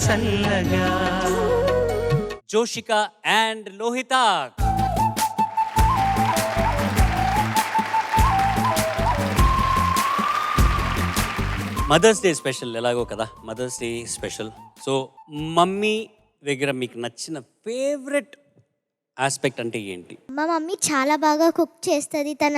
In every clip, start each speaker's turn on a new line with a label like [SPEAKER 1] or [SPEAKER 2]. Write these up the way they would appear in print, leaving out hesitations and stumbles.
[SPEAKER 1] చల్లగా.
[SPEAKER 2] Joshika and Lohitha. Mother's day special ఎలాగో కదా, mother's day special. So mummy దగ్గర మీకు నచ్చిన ఫేవరెట్ ఆస్పెక్ట్ అంటే ఏంటి?
[SPEAKER 3] మా మమ్మీ చాలా బాగా కుక్ చేస్తుంది. తన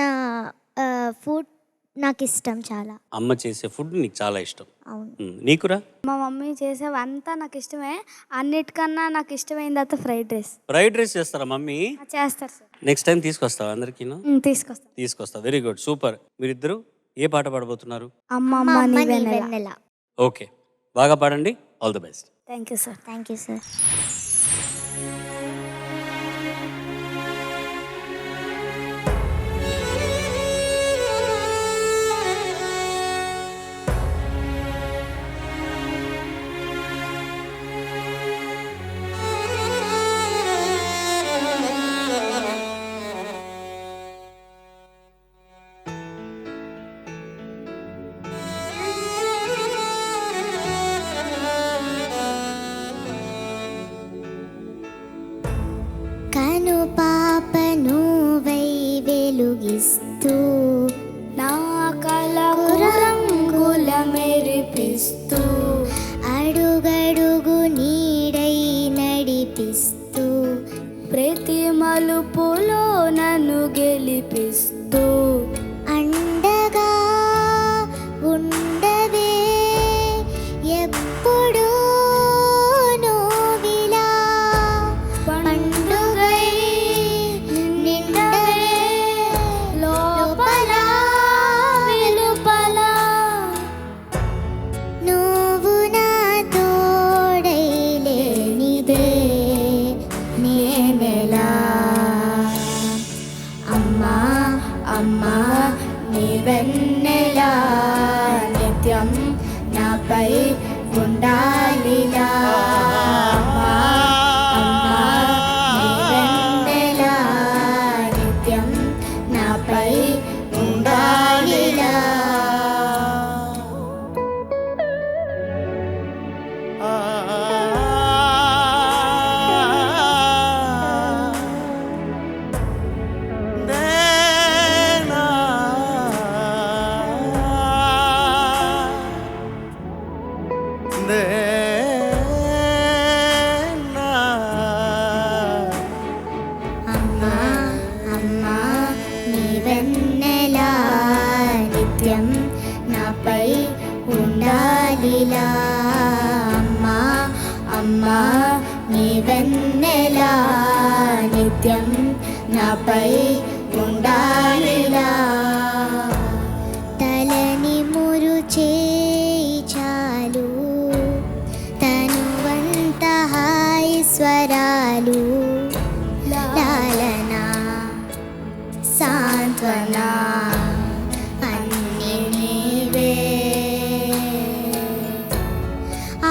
[SPEAKER 3] ఫుడ్ నాకు ఇష్టం చాలా.
[SPEAKER 2] అమ్మ చేసే ఫుడ్ నీకు చాలా ఇష్టం.
[SPEAKER 3] అవును.
[SPEAKER 2] నీకురా?
[SPEAKER 4] మా మమ్మీ చేసేవంతా నాకు ఇష్టమే. అన్నిటికన్నా నాకు ఇష్టమైన తర్వాత ఫ్రైడ్ రైస్.
[SPEAKER 2] ఫ్రైడ్ రైస్ చేస్తారా మమ్మీ?
[SPEAKER 4] చేస్తారు సార్.
[SPEAKER 2] నెక్స్ట్ టైం తీసుకొస్తావా అందరికీ? తీసుకొస్తా. Very good, super. మీరిద్దరు ఏ పాట పాడబోతున్నారు?
[SPEAKER 4] అమ్మ నీ వెన్నెల.
[SPEAKER 2] ఓకే, బాగా పాడండి. All the best.
[SPEAKER 4] Thank you sir.
[SPEAKER 3] Thank you sir. కను పాపను వై వెలుగిస్తూ
[SPEAKER 4] నా కలకు రంగుల మెరిపిస్తూ
[SPEAKER 3] అడుగడుగు నీడై నడిపిస్తూ
[SPEAKER 4] ప్రతి మలుపులో నన్ను గెలిపిస్తూ
[SPEAKER 3] అండగా ఉండవే ఎప్పుడు నోవిలా పండుగై నిండవే లోపల వెలుపల నువ్వు నా తోడై లేనిదే నేనెలా. అమ్మా అమ్మా నీ వెన్నెలా నిత్యం నాపై ఉండాలిలా. అమ్మా అమ్మా నీ వెన్నెలా నిత్యం నాపై ఉండాలిలా. అమ్మా అమ్మా నీ వెన్నెలా నిత్యం నాపై ఉండాలిలా. అమ్మా అమ్మా నీ వెన్నెలా నిత్యం నాపై ఉండాలిలా. తలని మురుచే చాలు తనువంత హాయి స్వరాలు లాలన సాంత్వన అన్ని నీవే.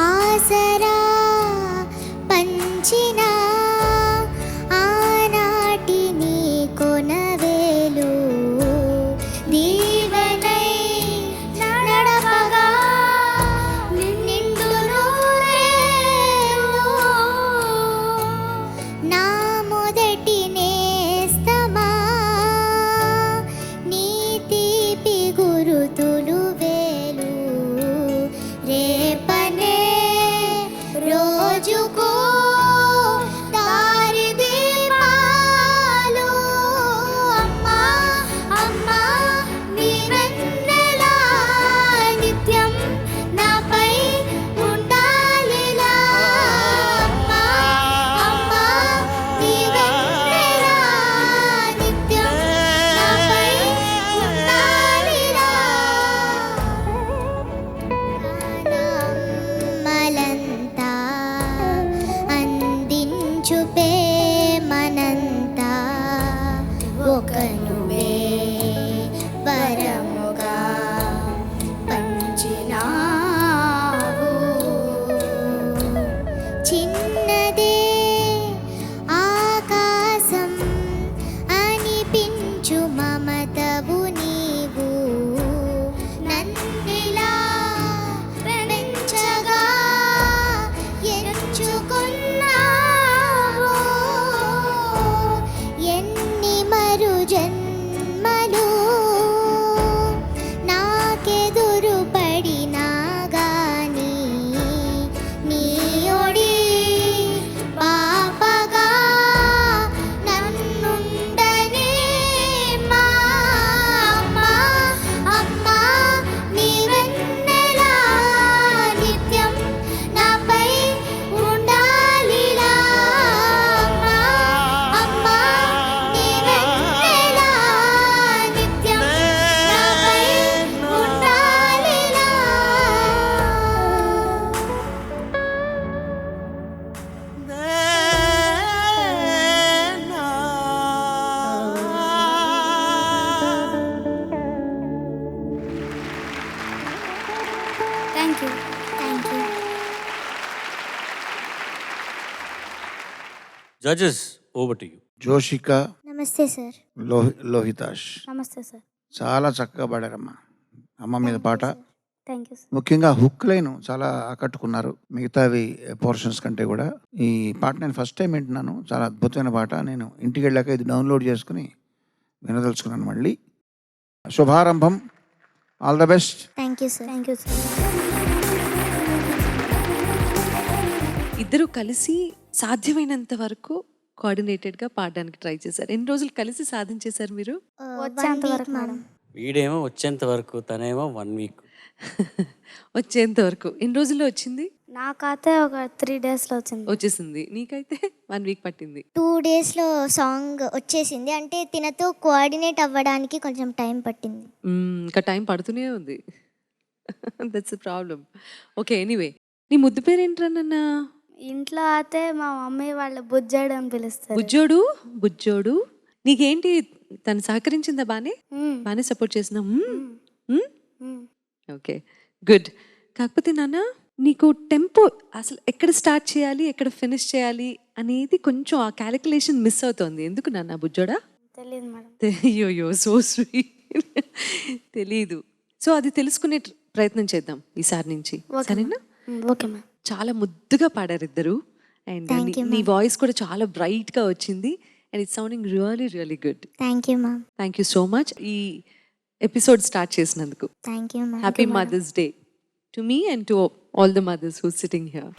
[SPEAKER 3] ఆసరా పంచిన ఆనాటి నీ కొనవేలు దీవెనై నడపగా నిండు నూరేళ్ళు నా మొదటి నేస్తమా నీ తీపి గురుతులు వేలు రేపనే రోజుకు దారి దీపాలు. అమ్మా అమ్మా నీ వెన్నెలా నిత్యం నాపై ఉండాలిలా. అమ్మా అమ్మా నీ వెన్నెలా నిత్యం నాపై ఉండాలిలా. మలంతా అందించు ప్రేమనంతా ఒక నువ్వే వరముగా పంచినావు. చిన్నదే ఆకాశం అనిపించు మమతవు నీవు నన్నిలా పెంచగా
[SPEAKER 2] judges over to you.
[SPEAKER 1] Joshika,
[SPEAKER 3] నమస్తే సార్.
[SPEAKER 1] లోహితాష్
[SPEAKER 4] నమస్తే సార్.
[SPEAKER 1] చాలా చక్కగా పాడారమ్మా. అమ్మ మీద పాట
[SPEAKER 4] థ్యాంక్ యూ సార్.
[SPEAKER 1] ముఖ్యంగా హుక్ లైన్ చాలా ఆకట్టుకున్నారు మిగతావి పోర్షన్స్ కంటే కూడా. ఈ పాట నేను ఫస్ట్ టైం వింటున్నాను, చాలా అద్భుతమైన పాట. నేను ఇంటికి వెళ్ళాక ఇది డౌన్లోడ్ చేసుకుని వినదలుచుకున్నాను మళ్ళీ. శుభారంభం, all the best.
[SPEAKER 3] Thank you sir.
[SPEAKER 4] Thank you sir.
[SPEAKER 5] ఇద్దరు కలిసి సాధ్యమైనంత వరకు కోఆర్డినేటెడ్గా పాడడానికి ట్రై చేశారు. ఎన్ని రోజులు కలిసి సాధించేశారు మీరు?
[SPEAKER 4] వచ్చేంత వరకు మేడం.
[SPEAKER 2] వీడేమో వచ్చేంత వరకు, తనేమో 1 వీక్.
[SPEAKER 5] వచ్చేంత వరకు ఎన్ని రోజుల్లో వచ్చింది?
[SPEAKER 4] నాకైతే ఒక 3 డేస్లో వచ్చింది.
[SPEAKER 5] వచ్చేసింది. నీకైతే 1 వీక్ పట్టింది.
[SPEAKER 3] 2 డేస్లో సాంగ్ వచ్చేసింది. అంటే తినతో కోఆర్డినేట్ అవ్వడానికి కొంచెం టైం పట్టింది.
[SPEAKER 5] ఇంకా టైం పడుతూనే ఉంది. That's problem. ఓకే, ఎనీవే, నీ ముద్దు పేరేంట్రా నాన్న?
[SPEAKER 4] ఇంట్లో అయితే మా మమ్మీ వాళ్ళు బుజ్జాడు అని పిలుస్తారు.
[SPEAKER 5] బుజ్జోడు. బుజ్జోడు నీకేంటి, తను సహకరించిందా?
[SPEAKER 4] మ్మ్.
[SPEAKER 5] బాగానే సపోర్ట్ చేసినా?
[SPEAKER 4] మ్మ్.
[SPEAKER 5] Okay, good. కాకపోతే నాన్న, నీకు టెంపో అసలు ఎక్కడ స్టార్ట్ చేయాలి, ఎక్కడ ఫినిష్ చేయాలి అనేది కొంచెం ఆ క్యాలిక్యులేషన్ మిస్ అవుతోంది. ఎందుకు నాన్న బుజ్జోడా?
[SPEAKER 4] తెలియదు మేడం.
[SPEAKER 5] అయ్యో, సో స్వీట్. తెలీదు. సో అది తెలుసుకునే ప్రయత్నం చేద్దాం ఈసారి నుంచి, సరేనా?
[SPEAKER 4] Okay ma'am.
[SPEAKER 5] చాలా ముద్దుగా పాడారు ఇద్దరు. అండ్
[SPEAKER 3] Thank you,
[SPEAKER 5] నీ
[SPEAKER 3] ma'am.
[SPEAKER 5] వాయిస్ కూడా చాలా బ్రైట్గా వచ్చింది. And it's sounding really really good.
[SPEAKER 3] Thank you ma'am.
[SPEAKER 5] Thank you so much ఈ ఎపిసోడ్ స్టార్ట్ చేసినందుకు.
[SPEAKER 3] Thank you ma'am.
[SPEAKER 5] Happy mother's day to మీ and to all the mothers who sitting here.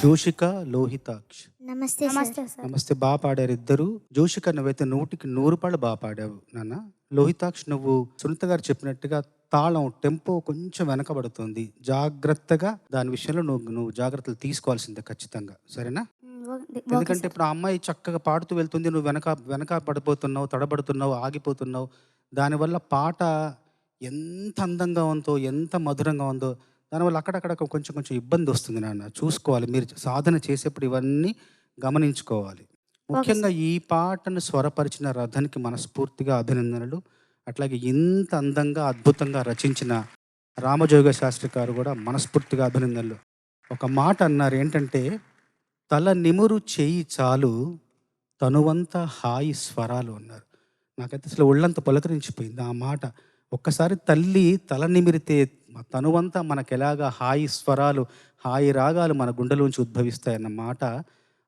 [SPEAKER 6] Joshika, Lohitaksh
[SPEAKER 3] నమస్తే sir.
[SPEAKER 4] నమస్తే sir.
[SPEAKER 6] నమస్తే. బాగా పాడారు ఇద్దరు. జోషిక, నువ్వైతే 100కి 100 పాళ్ళు బాగా పాడావు నాన్న. లోహితాక్ష్, నువ్వు సునీత గారు చెప్పినట్టుగా తాళం టెంపో కొంచెం వెనకబడుతుంది. జాగ్రత్తగా దాని విషయంలో నువ్వు జాగ్రత్తలు తీసుకోవాల్సిందే ఖచ్చితంగా, సరేనా? ఎందుకంటే ఇప్పుడు ఆ అమ్మాయి చక్కగా పాడుతూ వెళ్తుంది, నువ్వు వెనక పడిపోతున్నావు, తడబడుతున్నావు, ఆగిపోతున్నావు. దానివల్ల పాట ఎంత అందంగా ఉందో, ఎంత మధురంగా ఉందో, దానివల్ల అక్కడక్కడ కొంచెం కొంచెం ఇబ్బంది వస్తుంది నాన్న. చూసుకోవాలి, మీరు సాధన చేసేప్పుడు ఇవన్నీ గమనించుకోవాలి. ముఖ్యంగా ఈ పాటను స్వరపరిచిన రథన్కి మనస్ఫూర్తిగా అభినందనలు. అట్లాగే ఇంత అందంగా అద్భుతంగా రచించిన రామజోగ శాస్త్రి గారు కూడా మనస్ఫూర్తిగా అభినందనలు. ఒక మాట అన్నారు, ఏంటంటే తల నిమురు చేయి చాలు తనువంతా హాయి స్వరాలు అన్నారు. నాకైతే అసలు ఒళ్ళంతా పులకరించిపోయింది ఆ మాట. ఒక్కసారి తల్లి తల నిమిరితే తనువంతా మనకు ఎలాగా హాయి స్వరాలు, హాయి రాగాలు మన గుండెలోంచి ఉద్భవిస్తాయన్న మాట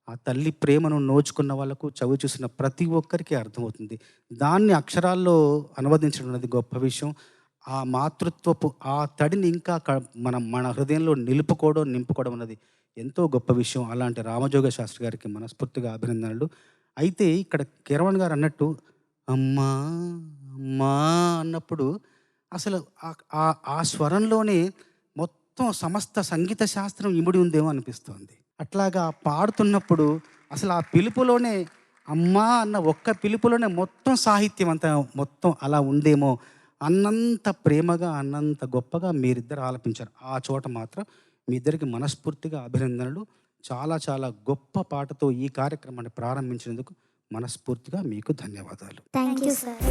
[SPEAKER 6] ఆ తల్లి ప్రేమను నోచుకున్న వాళ్ళకు, చవి చూసిన ప్రతి ఒక్కరికి అర్థమవుతుంది. దాన్ని అక్షరాల్లో అనువదించడం అనేది గొప్ప విషయం. ఆ మాతృత్వపు ఆ తడిని ఇంకా మన హృదయంలో నింపుకోవడం అన్నది ఎంతో గొప్ప విషయం. అలాంటి రామజోగ శాస్త్రి గారికి మనస్ఫూర్తిగా అభినందనలు. అయితే ఇక్కడ కిరణ్ గారు అన్నట్టు అమ్మా అమ్మా అన్నప్పుడు అసలు ఆ స్వరంలోనే మొత్తం సమస్త సంగీత శాస్త్రం ఇమిడి ఉందేమో అనిపిస్తుంది. అట్లాగా పాడుతున్నప్పుడు అసలు ఆ పిలుపులోనే, అమ్మా అన్న ఒక్క పిలుపులోనే మొత్తం సాహిత్యం అంతా మొత్తం అలా ఉందేమో అన్నంత ప్రేమగా, అన్నంత గొప్పగా మీరిద్దరు ఆలపించారు. ఆ చోట మాత్రం మీ ఇద్దరికి మనస్ఫూర్తిగా అభినందనలు. చాలా చాలా గొప్ప పాటతో ఈ కార్యక్రమాన్ని ప్రారంభించినందుకు మనస్ఫూర్తిగా మీకు ధన్యవాదాలు.
[SPEAKER 3] Thank you sir.